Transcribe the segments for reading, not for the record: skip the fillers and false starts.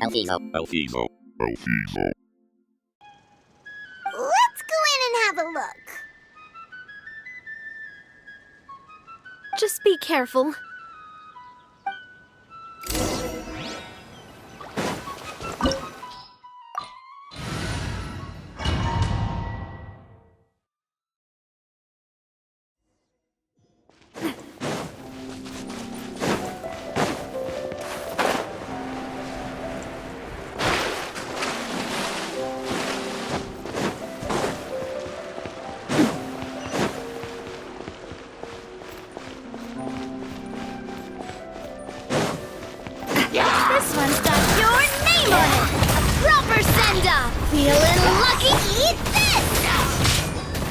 Alfizo. Let's go in and have a look. Just be careful. This one's got your name on it! A proper send-off! Feeling lucky? Eat this!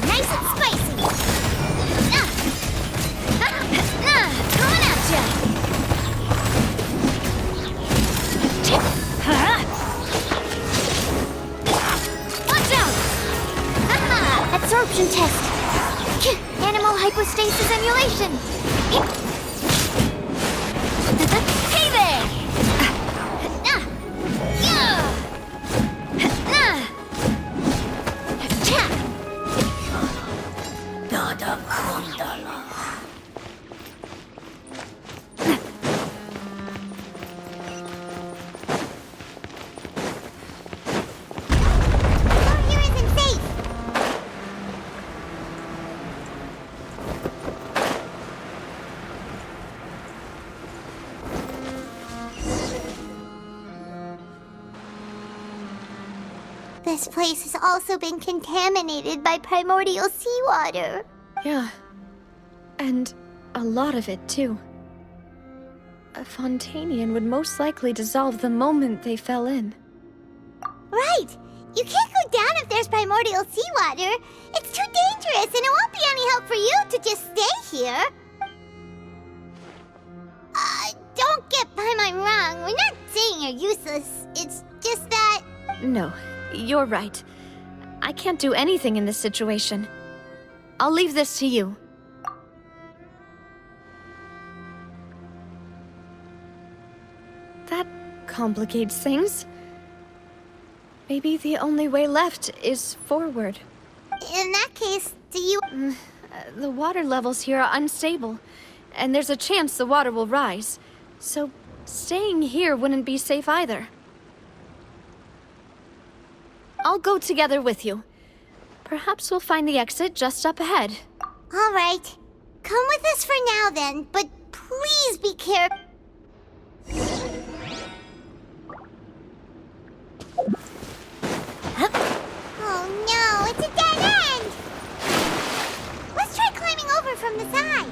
Nice and spicy! Coming at ya! Watch out! Absorption test! Animal hypostasis emulation! Hey there! This place has also been contaminated by primordial seawater. Yeah. And a lot of it, too. A Fontainian would most likely dissolve the moment they fell in. Right! You can't go down if there's primordial seawater. It's too dangerous, and it won't be any help for you to just stay here. Don't get by my wrong. We're not saying you're useless. It's just that... No, you're right. I can't do anything in this situation. I'll leave this to you. That complicates things. Maybe the only way left is forward. In that case, do you... The water levels here are unstable, and there's a chance the water will rise. So, staying here wouldn't be safe either. I'll go together with you. Perhaps we'll find the exit just up ahead. All right. Come with us for now then, but please be careful. Oh no, it's a dead end! Let's try climbing over from the side.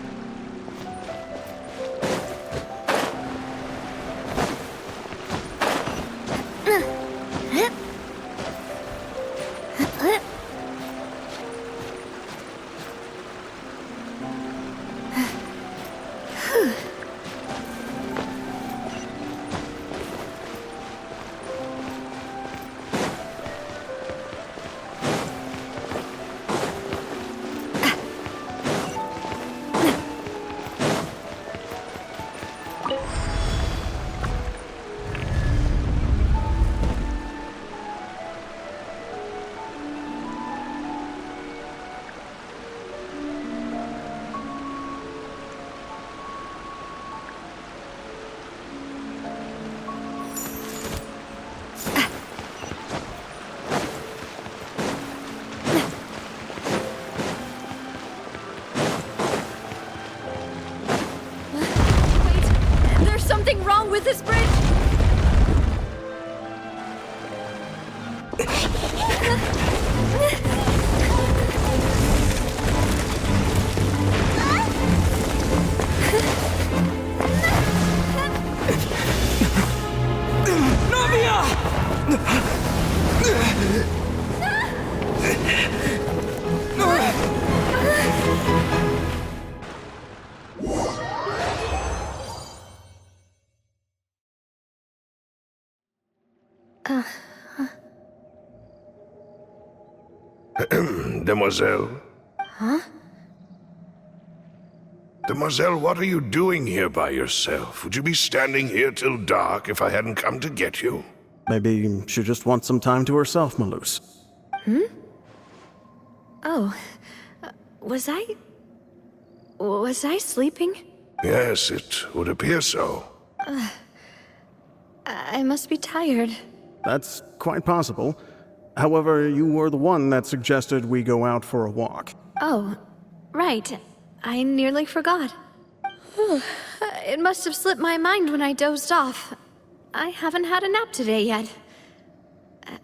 Something wrong with this bridge? Demoiselle? Huh? Demoiselle, what are you doing here by yourself? Would you be standing here till dark if I hadn't come to get you? Maybe she just wants some time to herself, Malus. Oh, was I sleeping? Yes, it would appear so. I must be tired. That's quite possible. However, you were the one that suggested we go out for a walk. Oh, right. I nearly forgot. It must have slipped my mind when I dozed off. I haven't had a nap today yet.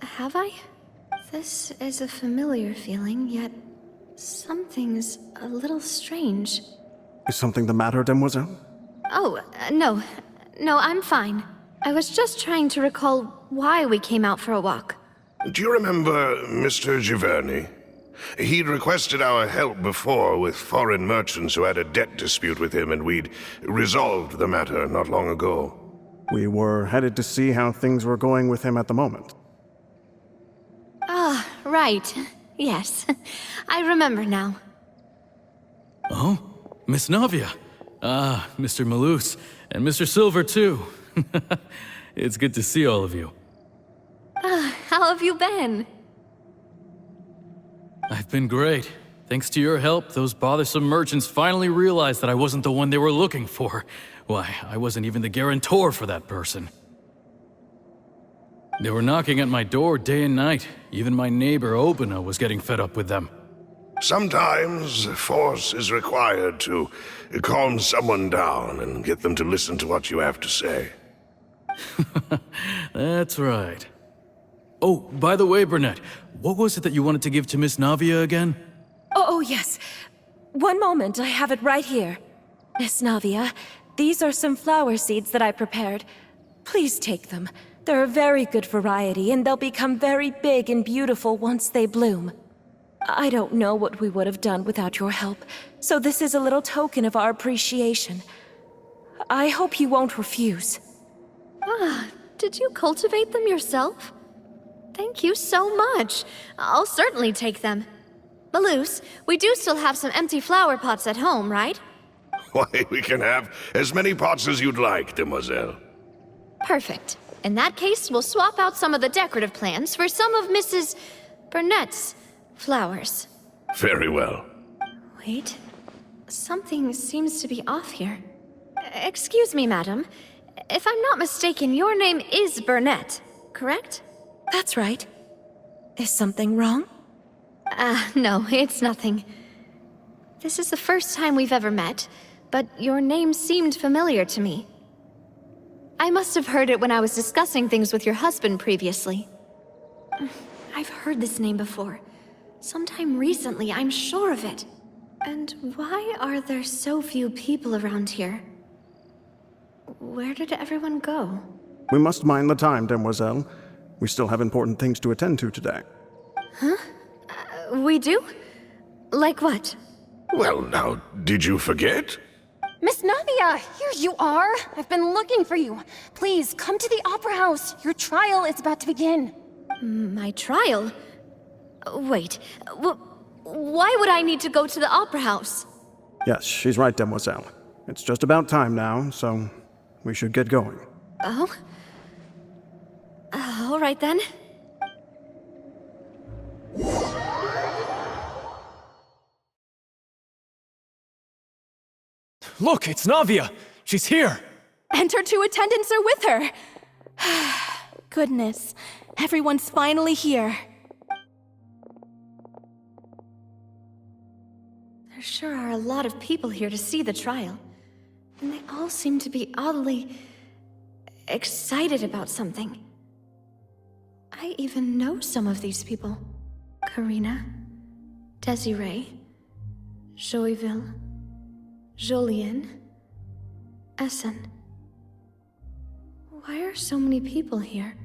Have I? This is a familiar feeling, yet something's a little strange. Is something the matter, Demoiselle? Oh, no. No, I'm fine. I was just trying to recall why we came out for a walk. Do you remember Mr. Giverny? He'd requested our help before with foreign merchants who had a debt dispute with him, and we'd resolved the matter not long ago. We were headed to see how things were going with him at the moment. Ah, right. Yes. I remember now. Oh, Miss Navia. Ah, Mr. Malus, and Mr. Silver, too. It's good to see all of you. How have you been? I've been great. Thanks to your help, those bothersome merchants finally realized that I wasn't the one they were looking for. Why, I wasn't even the guarantor for that person. They were knocking at my door day and night. Even my neighbor, Obina, was getting fed up with them. Sometimes force is required to calm someone down and get them to listen to what you have to say. That's right. Oh, by the way, Burnett, what was it that you wanted to give to Miss Navia again? Oh, yes. One moment, I have it right here. Miss Navia, these are some flower seeds that I prepared. Please take them. They're a very good variety, and they'll become very big and beautiful once they bloom. I don't know what we would have done without your help, so this is a little token of our appreciation. I hope you won't refuse. Did you cultivate them yourself? Thank you so much. I'll certainly take them. Malus, we do still have some empty flower pots at home, right? Why, we can have as many pots as you'd like, Demoiselle. Perfect. In that case, we'll swap out some of the decorative plants for some of Mrs. Burnett's flowers. Very well. Wait. Something seems to be off here. Excuse me, madam. If I'm not mistaken, your name is Burnett, correct? That's right. Is something wrong? No, it's nothing. This is the first time we've ever met, but your name seemed familiar to me. I must have heard it when I was discussing things with your husband previously. I've heard this name before. Sometime recently, I'm sure of it. And why are there so few people around here? Where did everyone go? We must mind the time, Demoiselle. We still have important things to attend to today. We do? Like what? Well, now, did you forget? Miss Navia, here you are. I've been looking for you. Please, come to the Opera House. Your trial is about to begin. My trial? Wait, why would I need to go to the Opera House? Yes, she's right, Demoiselle. It's just about time now, so we should get going. Oh? All right then. Look, it's Navia! She's here! And her two attendants are with her. Goodness, everyone's finally here. There sure are a lot of people here to see the trial. And they all seem to be oddly excited about something. I even know some of these people. Karina, Desiree, Joyville, Jolien, Essen. Why are so many people here?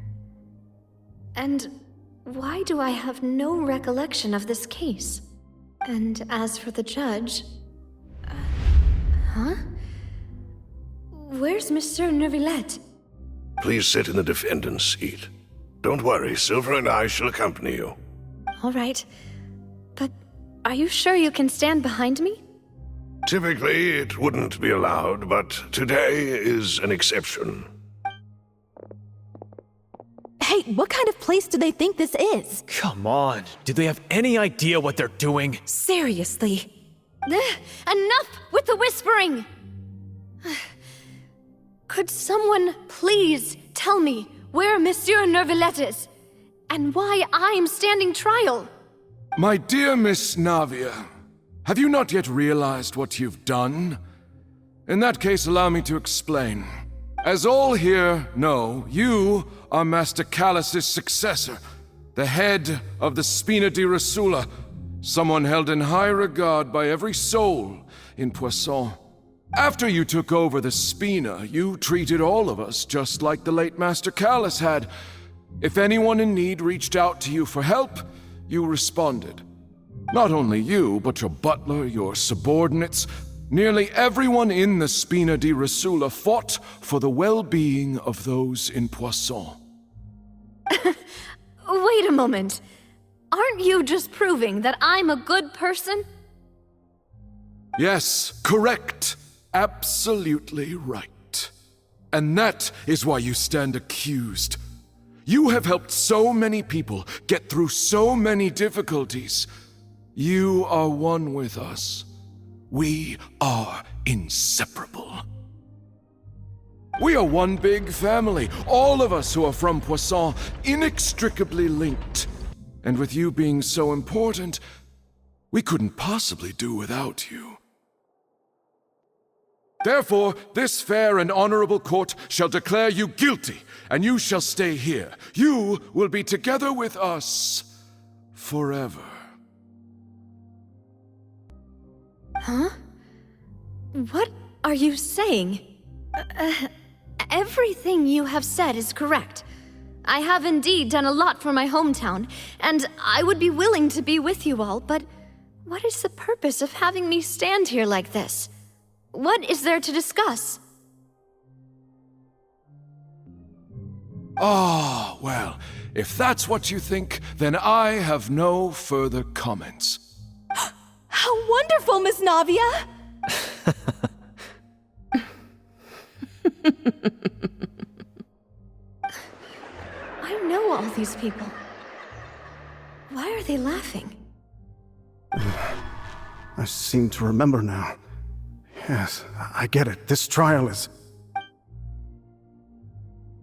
And why do I have no recollection of this case? And as for the judge... huh? Where's Monsieur Neuvillette? Please sit in the defendant's seat. Don't worry, Silver and I shall accompany you. All right. But are you sure you can stand behind me? Typically, it wouldn't be allowed, but today is an exception. Hey, Hey, what kind of place do they think this is? Come on. Do they have any idea what they're doing? Seriously. Enough with the whispering! Could someone please tell me where Monsieur Neuvillette is? And why I'm standing trial? My dear Miss Navia, have you not yet realized what you've done? In that case, allow me to explain. As all here know, you are Master Callus's successor, the head of the Spina di Rosula, someone held in high regard by every soul in Poisson. After you took over the Spina, you treated all of us just like the late Master Callus had. If anyone in need reached out to you for help, you responded. Not only you, but your butler, your subordinates, nearly everyone in the Spina di Rosula fought for the well-being of those in Poisson. Wait a moment. Aren't you just proving that I'm a good person? Yes, correct. Absolutely right. And that is why you stand accused. You have helped so many people get through so many difficulties. You are one with us. We are inseparable. We are one big family, all of us who are from Poisson, inextricably linked. And with you being so important, we couldn't possibly do without you. Therefore, this fair and honorable court shall declare you guilty, and you shall stay here. You will be together with us forever. Huh? What are you saying? Everything you have said is correct. I have indeed done a lot for my hometown, and I would be willing to be with you all, but what is the purpose of having me stand here like this? What is there to discuss? Ah, well, if that's what you think, then I have no further comments. How wonderful, Miss Navia! I know all these people. Why are they laughing? I seem to remember now. Yes, I get it. This trial is...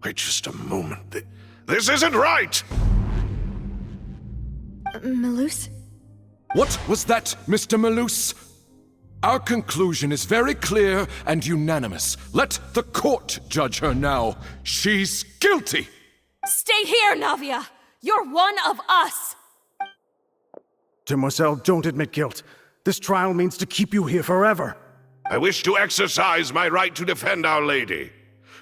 Wait just a moment. This isn't right! Melus? What was that, Mr. Melus? Our conclusion is very clear and unanimous. Let the court judge her now. She's guilty! Stay here, Navia! You're one of us! Demoiselle, don't admit guilt. This trial means to keep you here forever. I wish to exercise my right to defend Our Lady.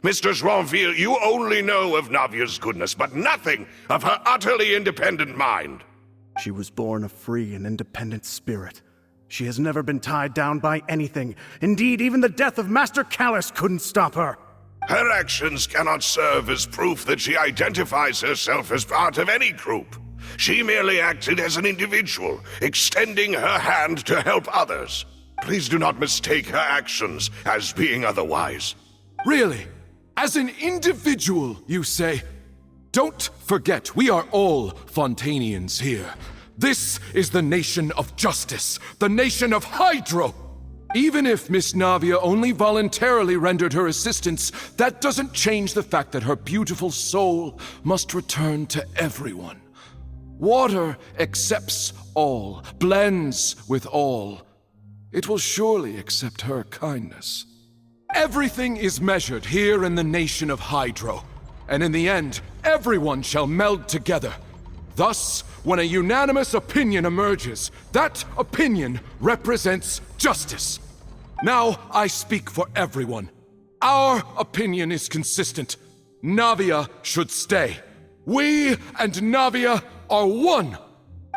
Mr. Joinville, you only know of Navia's goodness, but nothing of her utterly independent mind. She was born a free and independent spirit. She has never been tied down by anything. Indeed, even the death of Master Callus couldn't stop her. Her actions cannot serve as proof that she identifies herself as part of any group. She merely acted as an individual, extending her hand to help others. Please do not mistake her actions as being otherwise. Really? As an individual, you say? Don't forget, we are all Fontainians here. This is the nation of justice, the nation of Hydro. Even if Miss Navia only voluntarily rendered her assistance, that doesn't change the fact that her beautiful soul must return to everyone. Water accepts all, blends with all. It will surely accept her kindness. Everything is measured here in the nation of Hydro, and in the end, everyone shall meld together. Thus, when a unanimous opinion emerges, that opinion represents justice. Now I speak for everyone. Our opinion is consistent. Navia should stay. We and Navia are one.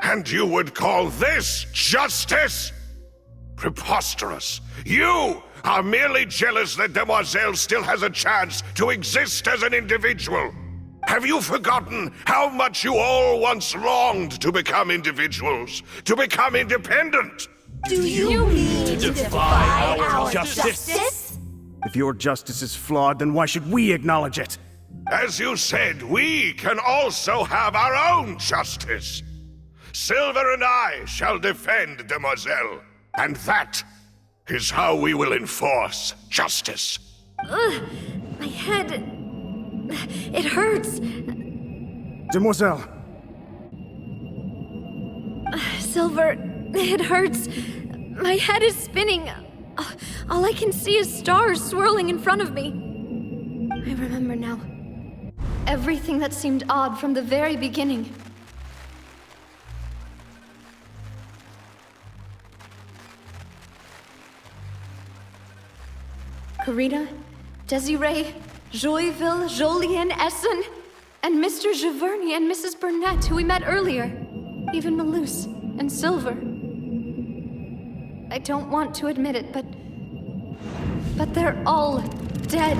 And you would call this justice? Preposterous. You are merely jealous that Demoiselle still has a chance to exist as an individual. Have you forgotten how much you all once longed to become individuals, to become independent? Do you mean to defy our justice? If your justice is flawed, then why should we acknowledge it? As you said, we can also have our own justice. Silver and I shall defend Demoiselle, and that is how we will enforce justice. Ugh, my head... It hurts. Demoiselle, Silver, it hurts. My head is spinning. All I can see is stars swirling in front of me. I remember now. Everything that seemed odd from the very beginning. Karina, Desiree, Joyville, Jolien, Essen, and Mr. Giverny and Mrs. Burnett, who we met earlier. Even Malus and Silver. I don't want to admit it, but they're all dead.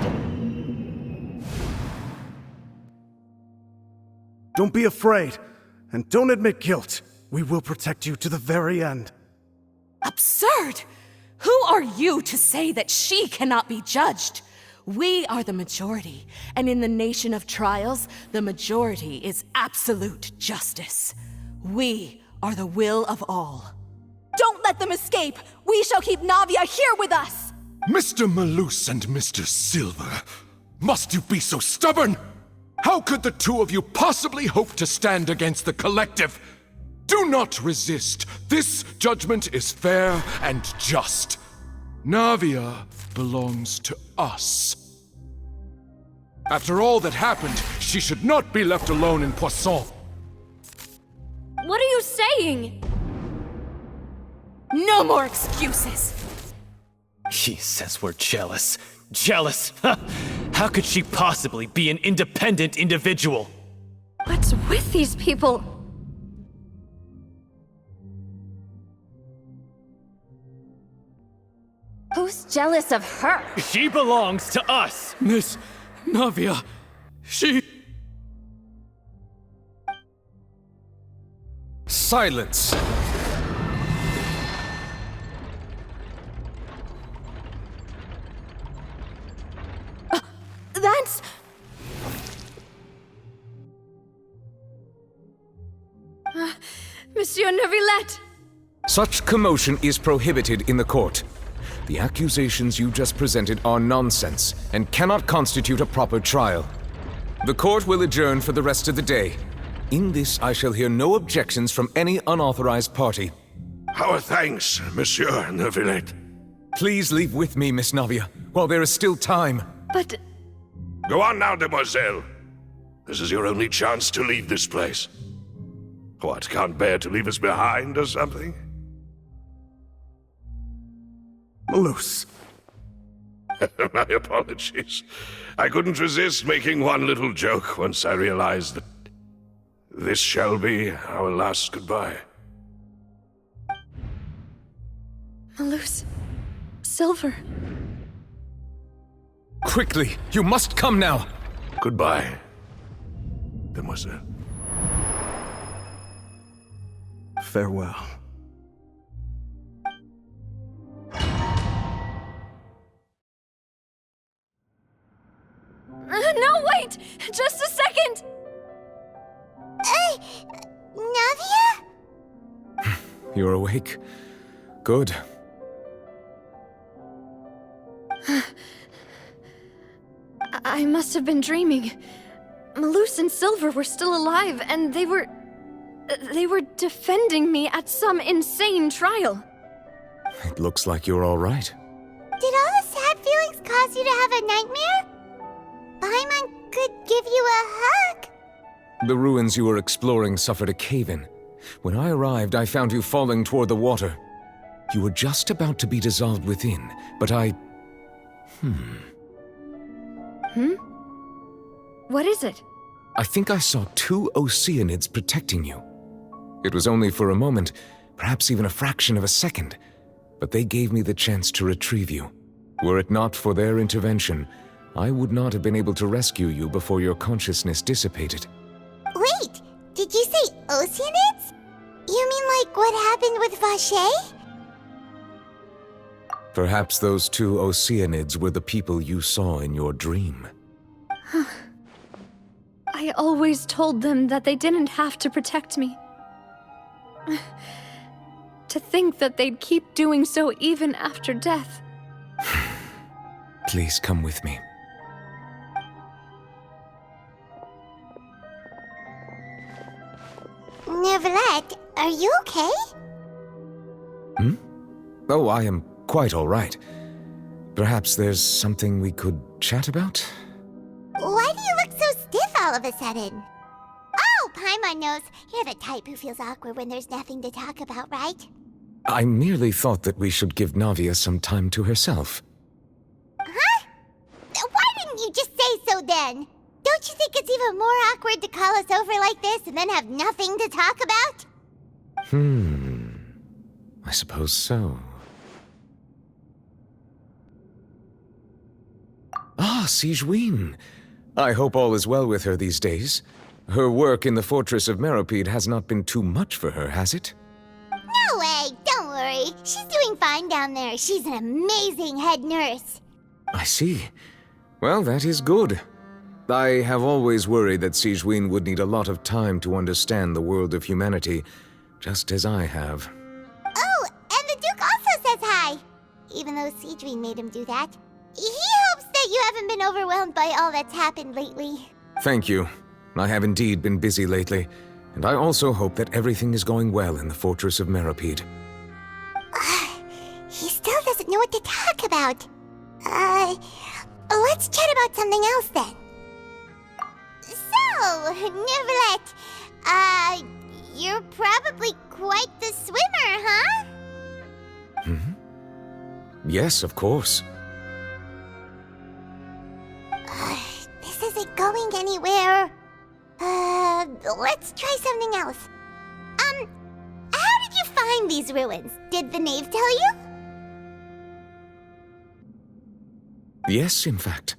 don't be afraid, and don't admit guilt. We will protect you to the very end. Absurd! Who are you to say that she cannot be judged? We are the majority, and in the nation of trials, the majority is absolute justice. We are the will of all. Don't let them escape! We shall keep Navia here with us! Mr. Malus and Mr. Silver, must you be so stubborn? How could the two of you possibly hope to stand against the collective? Do not resist. This judgment is fair and just. Navia belongs to us. After all that happened, she should not be left alone in Poisson. What are you saying? No more excuses! He says we're jealous. Jealous? How could she possibly be an independent individual? What's with these people? Who's jealous of her? She belongs to us! Miss Navia, she... Silence! That's... Monsieur Neuvillette! Such commotion is prohibited in the court. The accusations you just presented are nonsense and cannot constitute a proper trial. The court will adjourn for the rest of the day. In this, I shall hear no objections from any unauthorized party. Our thanks, Monsieur Neuvillette. Please leave with me, Miss Navia, while there is still time. But... Go on now, demoiselle. This is your only chance to leave this place. What, can't bear to leave us behind or something? Malus. My apologies. I couldn't resist making one little joke once I realized that this shall be our last goodbye. Malus... Silver... Quickly, you must come now! Goodbye, demoiselle. Farewell. No, wait! Just a second! Hey, Navia? You're awake? Good. I must have been dreaming. Malus and Silver were still alive, and they were defending me at some insane trial. It looks like you're all right. Did all the sad feelings cause you to have a nightmare? Paimon could give you a hug. The ruins you were exploring suffered a cave-in. When I arrived, I found you falling toward the water. You were just about to be dissolved within, but I... What is it? I think I saw two Oceanids protecting you. It was only for a moment, perhaps even a fraction of a second, but they gave me the chance to retrieve you. Were it not for their intervention, I would not have been able to rescue you before your consciousness dissipated. Wait, did you say Oceanids? You mean like what happened with Vache? Perhaps those two Oceanids were the people you saw in your dream. I always told them that they didn't have to protect me. To think that they'd keep doing so even after death. Please come with me. Neverlet, are you okay? Oh, I am quite all right. Perhaps there's something we could chat about? Why do you look so stiff all of a sudden? Oh, Paimon knows. You're the type who feels awkward when there's nothing to talk about, right? I merely thought that we should give Navia some time to herself. Huh? Why didn't you just say so then? Don't you think it's even more awkward to call us over like this and then have nothing to talk about? I suppose so. Ah, Sigewinne. I hope all is well with her these days. Her work in the Fortress of Meropide has not been too much for her, has it? No way, don't worry. She's doing fine down there. She's an amazing head nurse. I see. Well, that is good. I have always worried that Sigewinne would need a lot of time to understand the world of humanity, just as I have. Oh, and the Duke also says hi. Even though Sigewinne made him do that. He hopes that you haven't been overwhelmed by all that's happened lately. Thank you. I have indeed been busy lately, and I also hope that everything is going well in the Fortress of Meropide. He still doesn't know what to talk about. Let's chat about something else then. So, Neverlet, you're probably quite the swimmer, huh? Yes, of course. This isn't going anywhere. Let's try something else. How did you find these ruins? Did the knave tell you? Yes, in fact.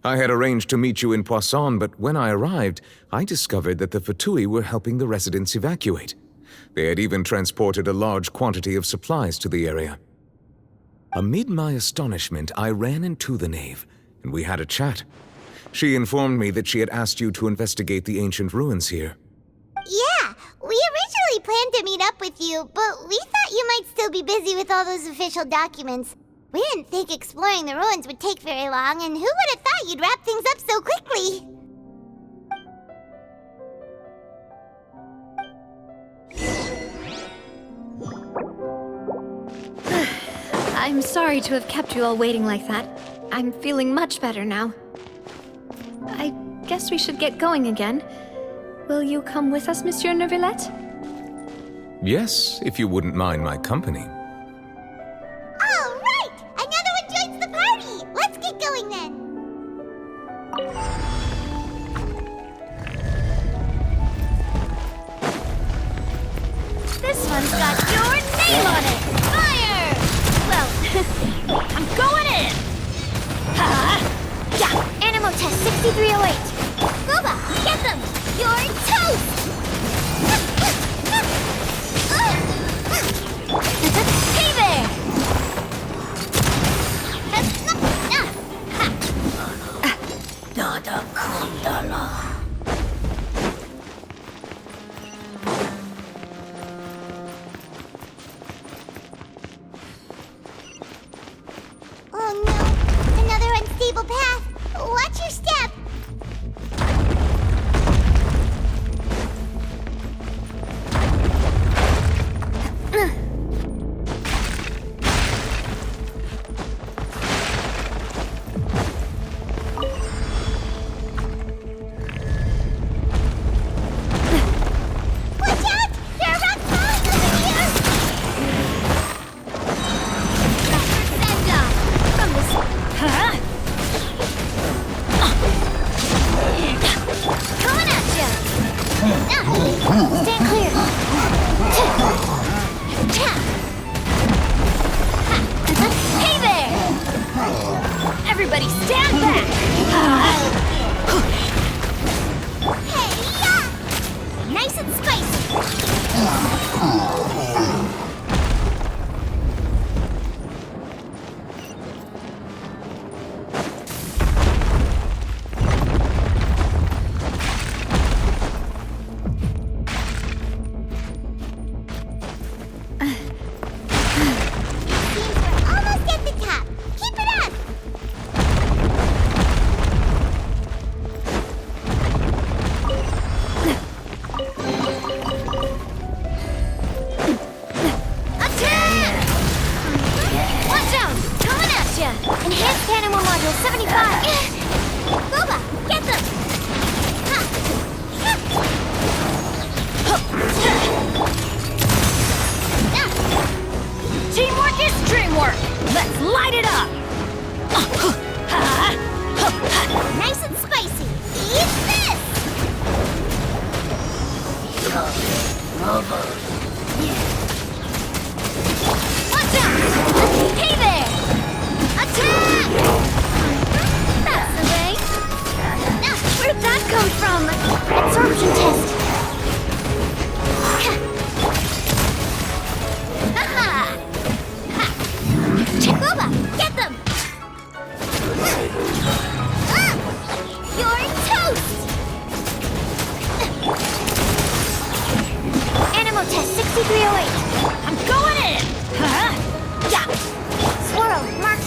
I had arranged to meet you in Poisson, but when I arrived, I discovered that the Fatui were helping the residents evacuate. They had even transported a large quantity of supplies to the area. Amid my astonishment, I ran into the knave, and we had a chat. She informed me that she had asked you to investigate the ancient ruins here. Yeah, we originally planned to meet up with you, but we thought you might still be busy with all those official documents. We didn't think exploring the ruins would take very long, and who would have thought you'd wrap things up so quickly? I'm sorry to have kept you all waiting like that. I'm feeling much better now. I guess we should get going again. Will you come with us, Monsieur Neuvillette? Yes, if you wouldn't mind my company. All right! Another one joins the party! Let's get going then! This one's got your name on it! Fire! Well, I'm going in! Yeah! Animal test 6308! Booba, get them! You're toast! Hey there! Nada kundala. Oh no! Another unstable path! Watch your step! Level 75! Boba, get them! Teamwork is dreamwork! Let's light it up! Nice and spicy! Eat this! Watch out! Hey there! Attack! That's the way. Where'd that come from? Absorption test. Boba, get them! You're toast! Animal test 6308. I'm going in! Huh? Yeah. Swirl, Mark 2.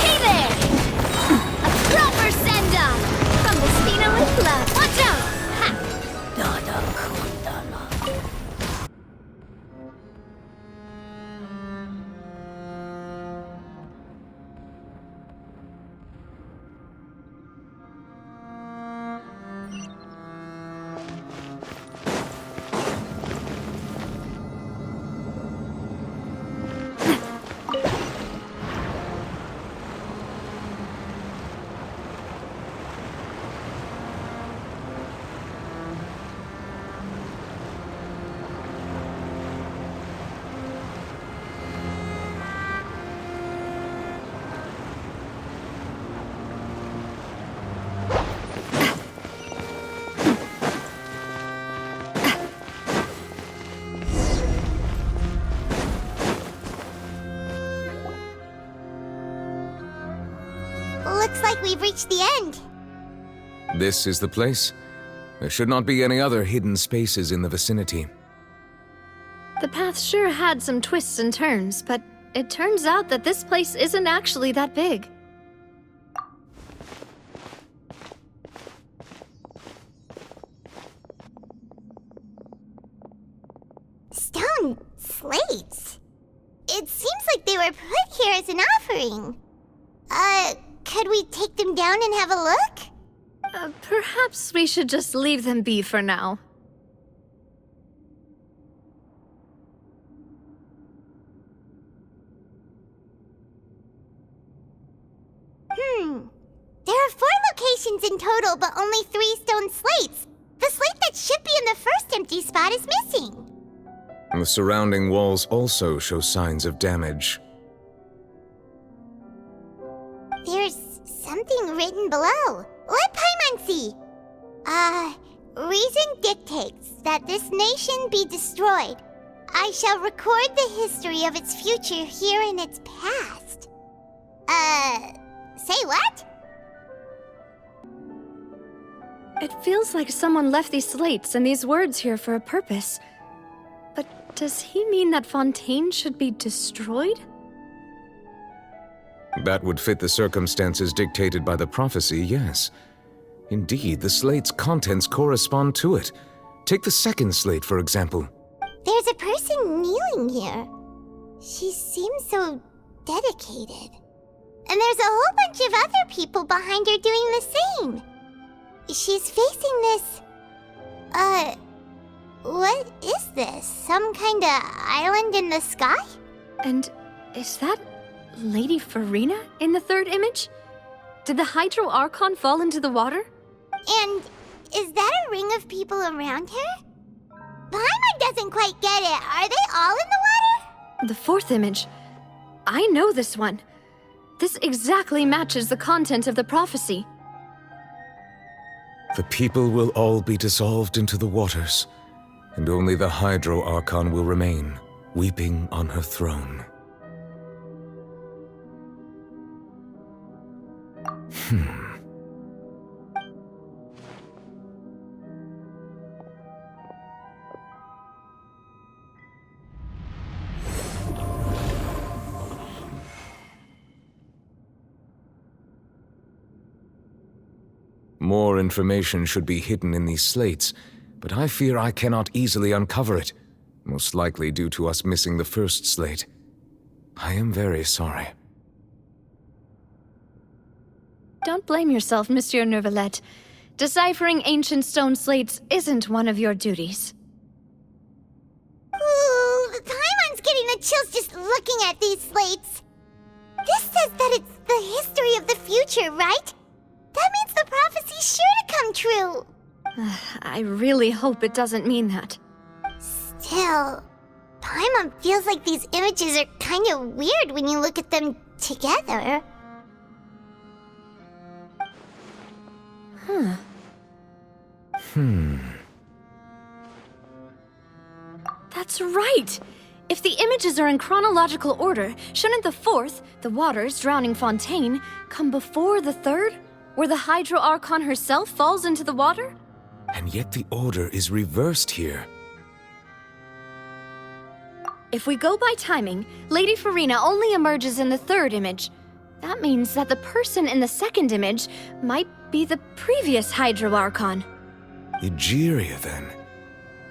Hey there! A proper send-off! From the Spina Lula. Watch out! Ha! Looks like we've reached the end. This is the place. There should not be any other hidden spaces in the vicinity. The path sure had some twists and turns, but it turns out that this place isn't actually that big. Stone slates. It seems like they were put here as an offering. Could we take them down and have a look? Perhaps we should just leave them be for now. There are 4 locations in total, but only 3 stone slates. The slate that should be in the first empty spot is missing. The surrounding walls also show signs of damage. There's something written below. Let Paimon see. Reason dictates that this nation be destroyed. I shall record the history of its future here in its past. Say what? It feels like someone left these slates and these words here for a purpose. But does he mean that Fontaine should be destroyed? That would fit the circumstances dictated by the prophecy, yes. Indeed, the slate's contents correspond to it. Take the second slate, for example. There's a person kneeling here. She seems so dedicated. And there's a whole bunch of other people behind her doing the same. She's facing this... what is this? Some kind of island in the sky? And is that Lady Farina in the third image? Did the Hydro Archon fall into the water? And is that a ring of people around her? Paimon doesn't quite get it. Are they all in the water? The fourth image. I know this one. This exactly matches the content of the prophecy. The people will all be dissolved into the waters, and only the Hydro Archon will remain, weeping on her throne. More information should be hidden in these slates, but I fear I cannot easily uncover it, most likely due to us missing the first slate. I am very sorry. Don't blame yourself, Monsieur Neuvillette. Deciphering ancient stone slates isn't one of your duties. Ooh, Paimon's getting the chills just looking at these slates. This says that it's the history of the future, right? That means the prophecy's sure to come true. I really hope it doesn't mean that. Still, Paimon feels like these images are kind of weird when you look at them together. That's right! If the images are in chronological order, shouldn't the fourth, the waters drowning Fontaine, come before the third, where the Hydro Archon herself falls into the water? And yet the order is reversed here. If we go by timing, Lady Farina only emerges in the third image. That means that the person in the second image might be the previous Hydro Archon. Egeria, then.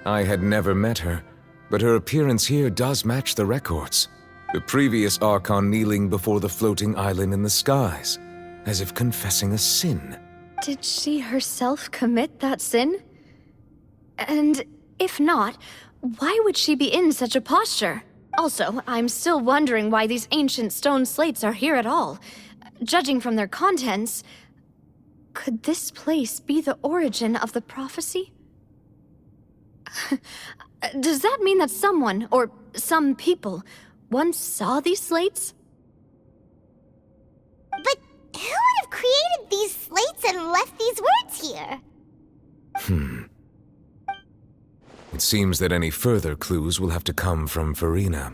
I had never met her, but her appearance here does match the records. The previous Archon kneeling before the floating island in the skies, as if confessing a sin. Did she herself commit that sin? And if not, why would she be in such a posture? Also, I'm still wondering why these ancient stone slates are here at all. Judging from their contents, could this place be the origin of the prophecy? Does that mean that someone, or some people, once saw these slates? But who would have created these slates and left these words here? It seems that any further clues will have to come from Farina.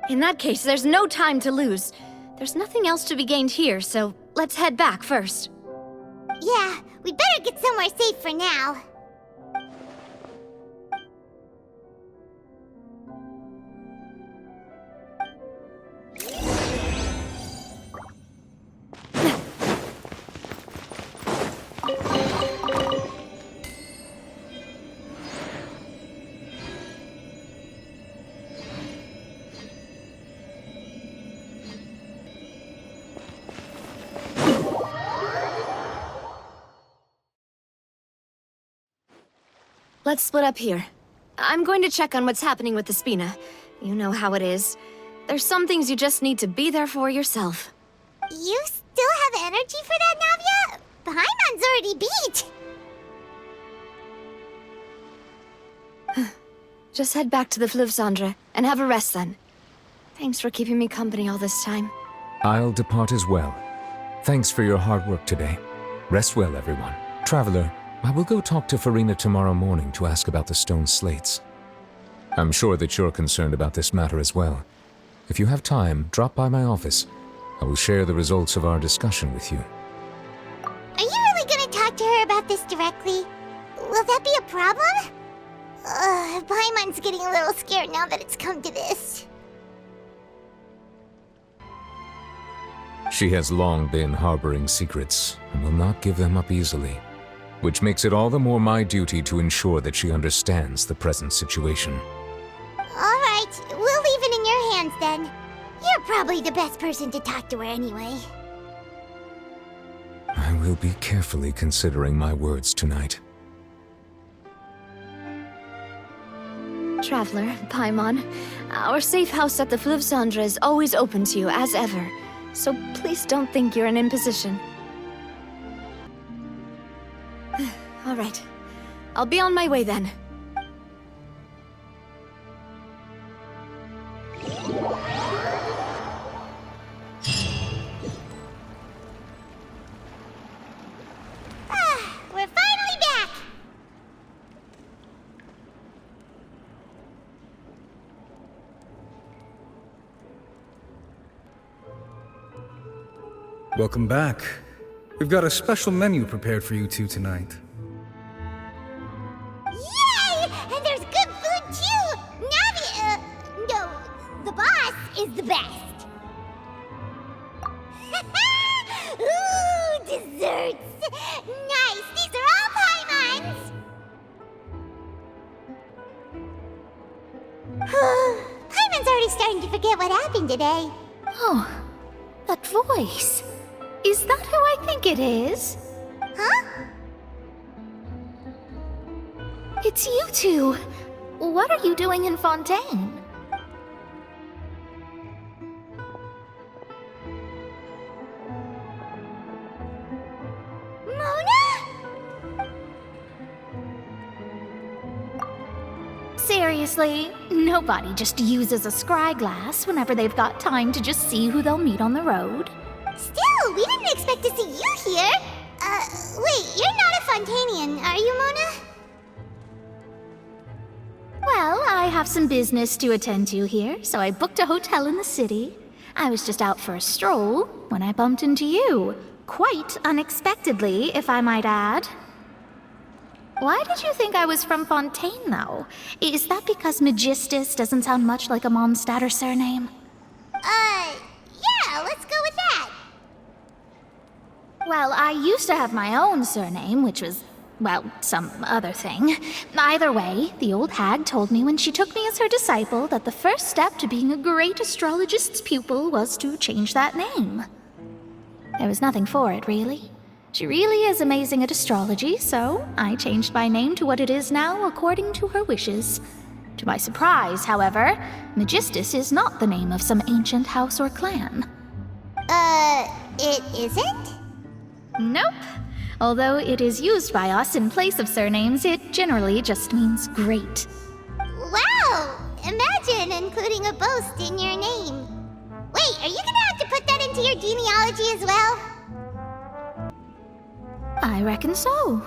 In that case, there's no time to lose. There's nothing else to be gained here, so let's head back first. Yeah, we better get somewhere safe for now. Let's split up here. I'm going to check on what's happening with the Spina. You know how it is. There's some things you just need to be there for yourself. You still have energy for that, Navia? Paimon's already beat. Just head back to the Fleuve Cendre and have a rest then. Thanks for keeping me company all this time. I'll depart as well. Thanks for your hard work today. Rest well, everyone. Traveler, I will go talk to Farina tomorrow morning to ask about the stone slates. I'm sure that you're concerned about this matter as well. If you have time, drop by my office. I will share the results of our discussion with you. Are you really gonna talk to her about this directly? Will that be a problem? Paimon's getting a little scared now that it's come to this. She has long been harboring secrets and will not give them up easily, which makes it all the more my duty to ensure that she understands the present situation. Alright, we'll leave it in your hands then. You're probably the best person to talk to her anyway. I will be carefully considering my words tonight. Traveler, Paimon, our safe house at the Fleuve Cendre is always open to you as ever, so please don't think you're an imposition. All right. I'll be on my way then. We're finally back! Welcome back. We've got a special menu prepared for you two tonight. Yay! And there's good food too! Navi, no, the boss is the best. Ooh, desserts! Nice, these are all Paimon's! Paimon's already starting to forget what happened today. Oh, that voice. Is that who I think it is? Huh? It's you two. What are you doing in Fontaine? Mona? Seriously, nobody just uses a scry glass whenever they've got time to just see who they'll meet on the road. Still, we didn't expect to see you here. Wait, you're not a Fontainian, are you, Mona? Well, I have some business to attend to here, so I booked a hotel in the city. I was just out for a stroll when I bumped into you. Quite unexpectedly, if I might add. Why did you think I was from Fontaine, though? Is that because Magistus doesn't sound much like a Mondstadter surname? Yeah, let's go with that. Well, I used to have my own surname, which was, well, some other thing. Either way, the old hag told me when she took me as her disciple that the first step to being a great astrologist's pupil was to change that name. There was nothing for it, really. She really is amazing at astrology, so I changed my name to what it is now according to her wishes. To my surprise, however, Magistus is not the name of some ancient house or clan. It isn't? Nope. Although it is used by us in place of surnames, it generally just means great. Wow! Imagine including a boast in your name. Wait, are you gonna have to put that into your genealogy as well? I reckon so.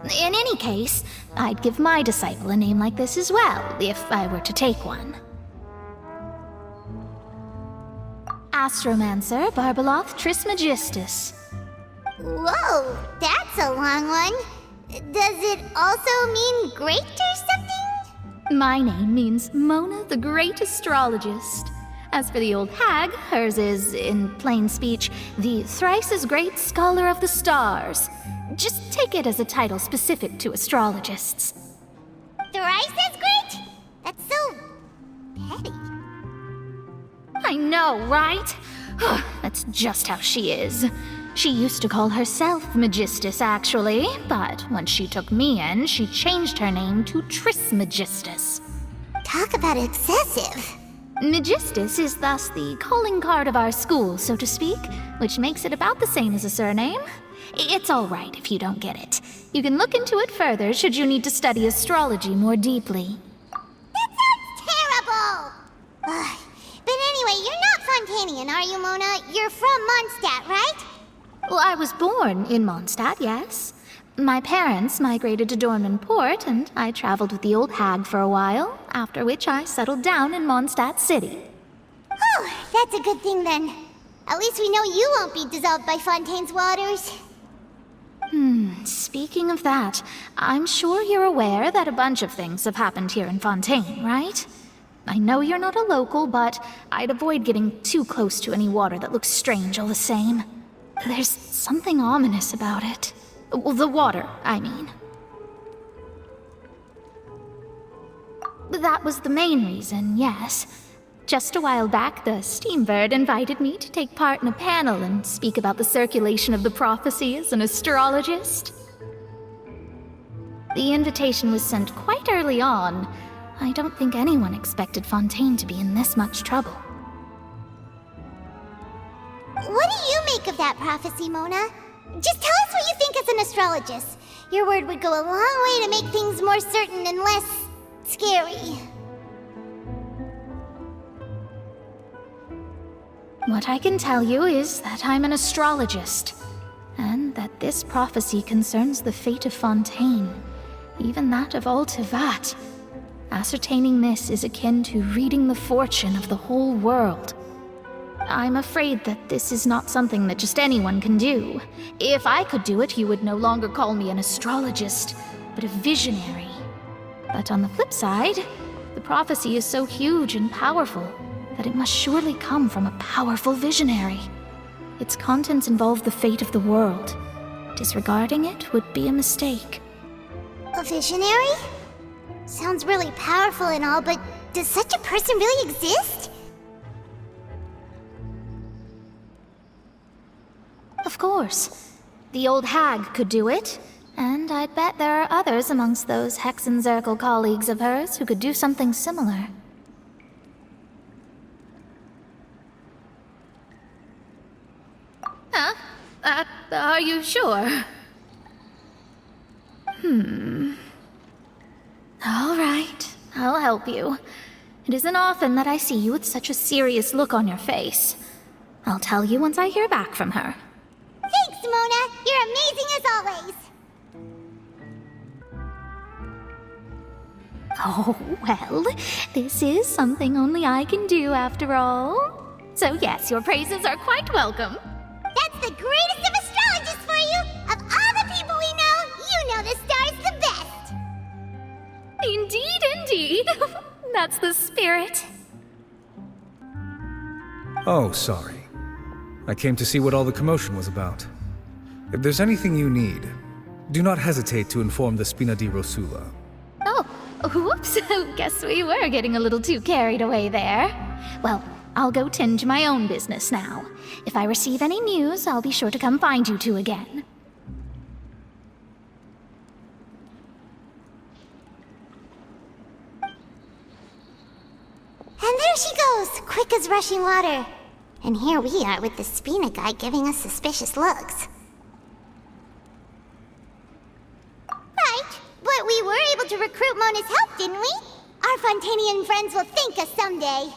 In any case, I'd give my disciple a name like this as well, if I were to take one. Astromancer Barbeloth Trismegistus. Whoa, that's a long one. Does it also mean great or something? My name means Mona the Great Astrologist. As for the old hag, hers is, in plain speech, the thrice-as-great Scholar of the Stars. Just take it as a title specific to astrologists. Thrice as great? That's so petty. I know, right? That's just how she is. She used to call herself Magistus, actually, but when she took me in, she changed her name to Trismegistus. Talk about excessive. Magistus is thus the calling card of our school, so to speak, which makes it about the same as a surname. It's all right if you don't get it. You can look into it further should you need to study astrology more deeply. That sounds terrible! But anyway, you're not Fontainian, are you, Mona? You're from Mondstadt, right? Well, I was born in Mondstadt, yes. My parents migrated to Dornman Port, and I traveled with the old hag for a while, after which I settled down in Mondstadt City. Oh, that's a good thing then. At least we know you won't be dissolved by Fontaine's waters. Speaking of that, I'm sure you're aware that a bunch of things have happened here in Fontaine, right? I know you're not a local, but I'd avoid getting too close to any water that looks strange all the same. There's something ominous about it. Well, the water, I mean. That was the main reason, yes. Just a while back, the Steambird invited me to take part in a panel and speak about the circulation of the prophecy as an astrologist. The invitation was sent quite early on. I don't think anyone expected Fontaine to be in this much trouble. What do you make of that prophecy, Mona? Just tell us what you think as an astrologist. Your word would go a long way to make things more certain and less scary. What I can tell you is that I'm an astrologist, and that this prophecy concerns the fate of Fontaine, even that of all Tevat. Ascertaining this is akin to reading the fortune of the whole world. I'm afraid that this is not something that just anyone can do. If I could do it, you would no longer call me an astrologist, but a visionary. But on the flip side, the prophecy is so huge and powerful that it must surely come from a powerful visionary. Its contents involve the fate of the world. Disregarding it would be a mistake. A visionary? Sounds really powerful and all, but does such a person really exist? Of Of course. The old hag could do it, and I'd bet there are others amongst those Hexenzirkel colleagues of hers who could do something similar. Huh? Are you sure? All right, I'll help you. It isn't often that I see you with such a serious look on your face. I'll tell you once I hear back from her. Thanks, Mona. You're amazing as always. Oh, well, this is something only I can do after all. So yes, your praises are quite welcome. That's the greatest of astrologists for you! Of all the people we know, you know the star's the best! Indeed, indeed. That's the spirit. Oh, sorry. I came to see what all the commotion was about. If there's anything you need, do not hesitate to inform the Spina di Rosula. Oh, whoops. Guess we were getting a little too carried away there. Well, I'll go tend to my own business now. If I receive any news, I'll be sure to come find you two again. And there she goes, quick as rushing water. And here we are with the Spina guy giving us suspicious looks. Right, but we were able to recruit Mona's help, didn't we? Our Fontanian friends will thank us someday.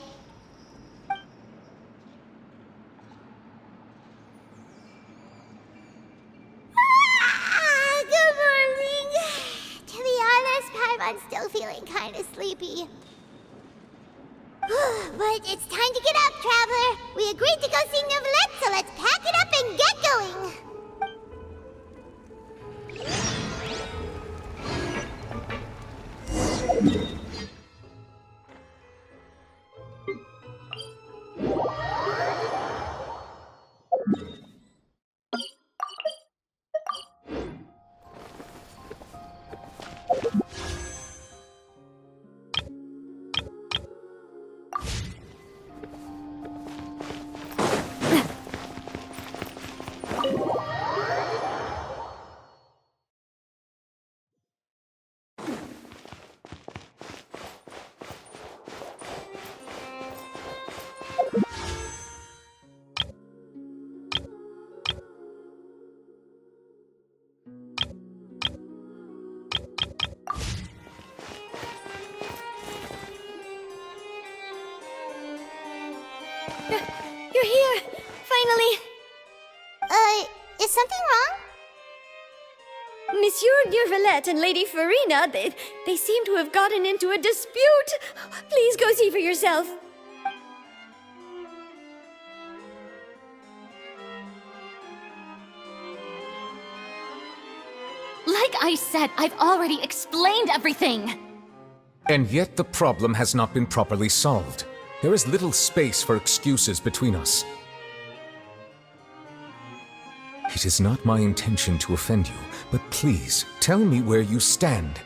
Good morning. To be honest, Paimon's still feeling kind of sleepy. But it's time to get up, Traveler. We agreed to go see Neuvillette, so let's pack it up and get going. You're here! Finally! Is something wrong? Monsieur Neuvillette and Lady Farina, they seem to have gotten into a dispute. Please go see for yourself. Like I said, I've already explained everything! And yet the problem has not been properly solved. There is little space for excuses between us. It is not my intention to offend you, but please, tell me where you stand.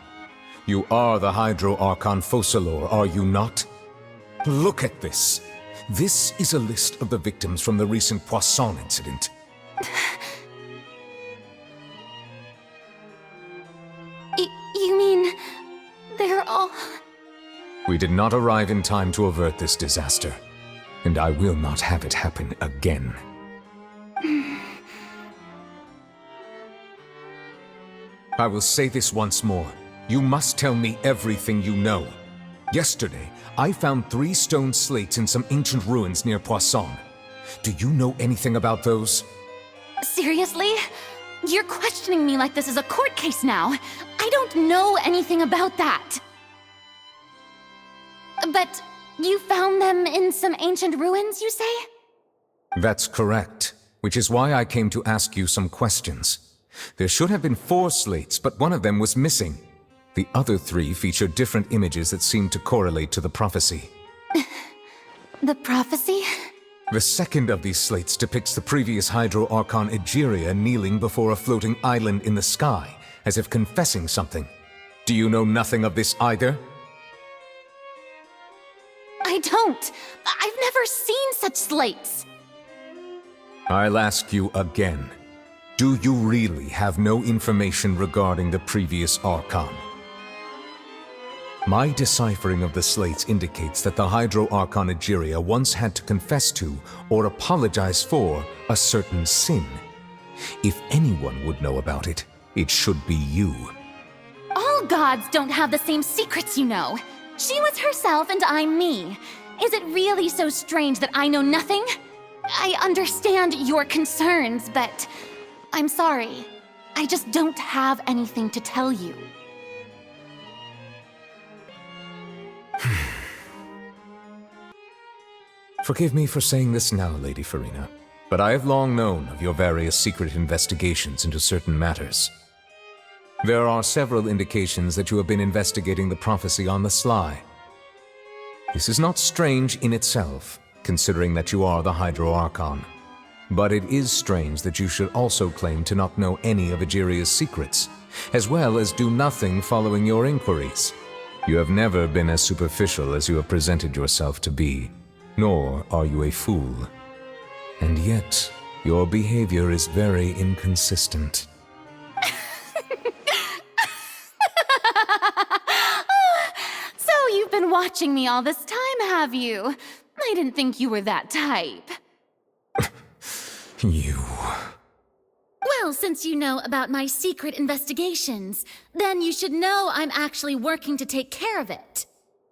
You are the Hydro Archon Focalor, are you not? Look at this. This is a list of the victims from the recent Poisson incident. You mean... they're all... We did not arrive in time to avert this disaster, and I will not have it happen again. I will say this once more. You must tell me everything you know. Yesterday, I found 3 stone slates in some ancient ruins near Poisson. Do you know anything about those? Seriously? You're questioning me like this is a court case now. I don't know anything about that. But you found them in some ancient ruins, you say? That's correct, which is why I came to ask you some questions. There should have been 4 slates, but one of them was missing. The other 3 featured different images that seemed to correlate to the prophecy. The prophecy? The second of these slates depicts the previous Hydro Archon Egeria kneeling before a floating island in the sky, as if confessing something. Do you know nothing of this either? I don't. I've never seen such slates. I'll ask you again. Do you really have no information regarding the previous Archon? My deciphering of the slates indicates that the Hydro Archon Egeria once had to confess to or apologize for a certain sin. If anyone would know about it, it should be you. All gods don't have the same secrets, you know. She was herself and I'm me. Is it really so strange that I know nothing? I understand your concerns, but I'm sorry. I just don't have anything to tell you. Forgive me for saying this now, Lady Farina, but I have long known of your various secret investigations into certain matters. There are several indications that you have been investigating the prophecy on the sly. This is not strange in itself, considering that you are the Hydro Archon. But it is strange that you should also claim to not know any of Egeria's secrets, as well as do nothing following your inquiries. You have never been as superficial as you have presented yourself to be, nor are you a fool. And yet, your behavior is very inconsistent. So you've been watching me all this time, have you? I didn't think you were that type. You... Well, since you know about my secret investigations, then you should know I'm actually working to take care of it.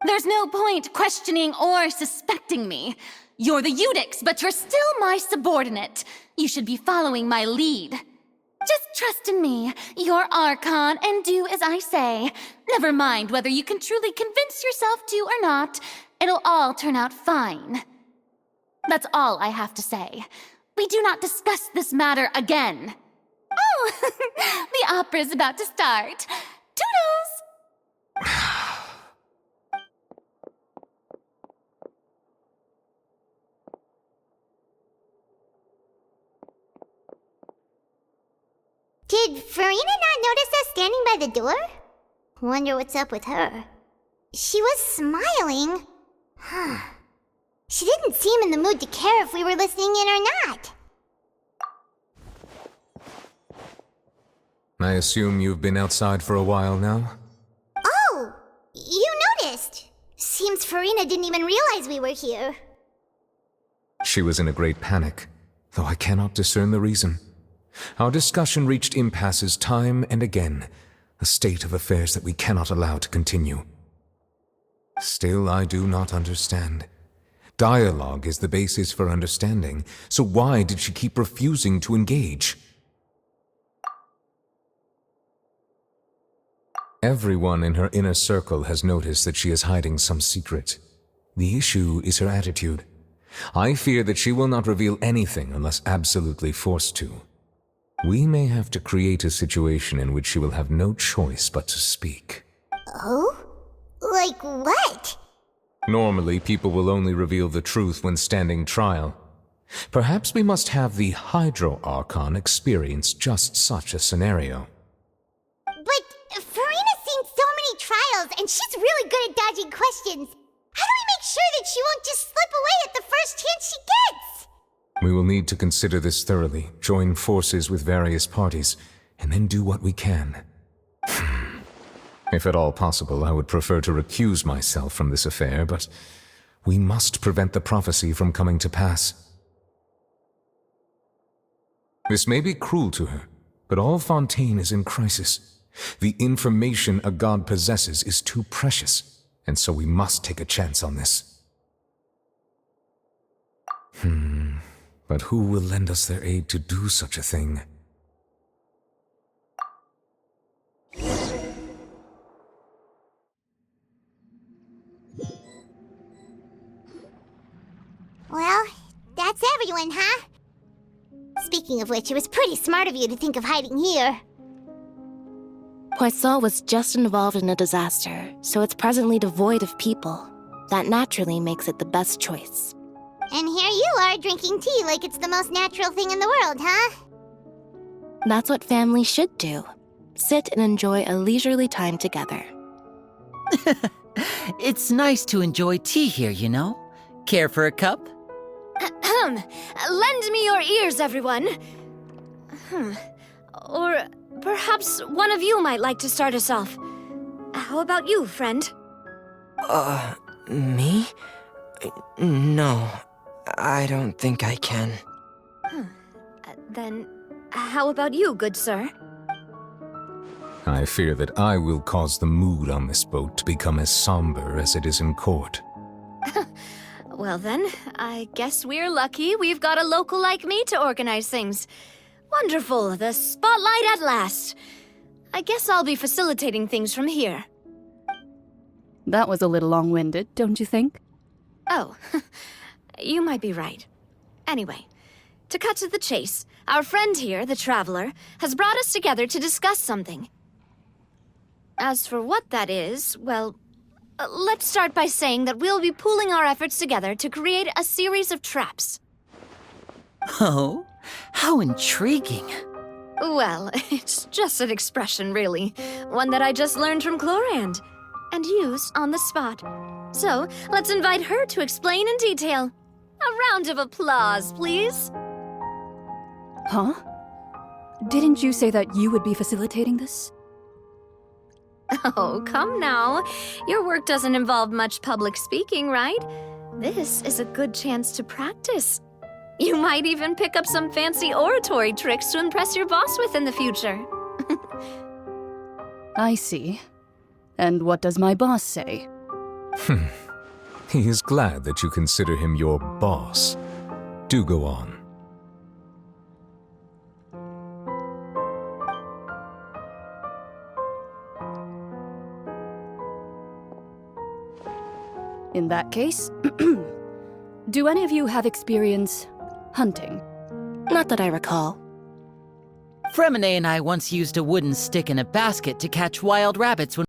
There's no point questioning or suspecting me. You're the Eudex, but you're still my subordinate. You should be following my lead. Just trust in me, you're Archon, and do as I say. Never mind whether you can truly convince yourself to or not. It'll all turn out fine. That's all I have to say. We do not discuss this matter again. Oh, the opera's about to start. Toodles! Did Farina not notice us standing by the door? Wonder what's up with her. She was smiling. Huh. She didn't seem in the mood to care if we were listening in or not. I assume you've been outside for a while now? Oh! You noticed! Seems Farina didn't even realize we were here. She was in a great panic, though I cannot discern the reason. Our discussion reached impasses time and again, a state of affairs that we cannot allow to continue. Still, I do not understand. Dialogue is the basis for understanding, so why did she keep refusing to engage? Everyone in her inner circle has noticed that she is hiding some secret. The issue is her attitude. I fear that she will not reveal anything unless absolutely forced to. We may have to create a situation in which she will have no choice but to speak. Oh? Like what? Normally, people will only reveal the truth when standing trial. Perhaps we must have the Hydro Archon experience just such a scenario. But Farina's seen so many trials, and she's really good at dodging questions. How do we make sure that she won't just slip away at the first chance she gets? We will need to consider this thoroughly, join forces with various parties, and then do what we can. If at all possible, I would prefer to recuse myself from this affair, but we must prevent the prophecy from coming to pass. This may be cruel to her, but all Fontaine is in crisis. The information a god possesses is too precious, and so we must take a chance on this. But who will lend us their aid to do such a thing? Well, that's everyone, huh? Speaking of which, it was pretty smart of you to think of hiding here. Poisson was just involved in a disaster, so it's presently devoid of people. That naturally makes it the best choice. And here you are drinking tea like it's the most natural thing in the world, huh? That's what family should do. Sit and enjoy a leisurely time together. It's nice to enjoy tea here, you know? Care for a cup? Lend me your ears, everyone. Or perhaps one of you might like to start us off. How about you, friend? Me? No, I don't think I can. Then, how about you, good sir? I fear that I will cause the mood on this boat to become as somber as it is in court. Well then, I guess we're lucky we've got a local like me to organize things. Wonderful, the spotlight at last. I guess I'll be facilitating things from here. That was a little long-winded, don't you think? Oh, you might be right. Anyway, to cut to the chase, our friend here, the Traveler, has brought us together to discuss something. As for what that is, well, let's start by saying that we'll be pooling our efforts together to create a series of traps. Oh, how intriguing. Well, it's just an expression, really. One that I just learned from Chlorand, and used on the spot. So, let's invite her to explain in detail. A round of applause, please. Huh? Didn't you say that you would be facilitating this? Oh, come now. Your work doesn't involve much public speaking, right? This is a good chance to practice. You might even pick up some fancy oratory tricks to impress your boss with in the future. I see. And what does my boss say? He is glad that you consider him your boss. Do go on. In that case, do any of you have experience hunting? Not that I recall. Fremine and I once used a wooden stick in a basket to catch wild rabbits when...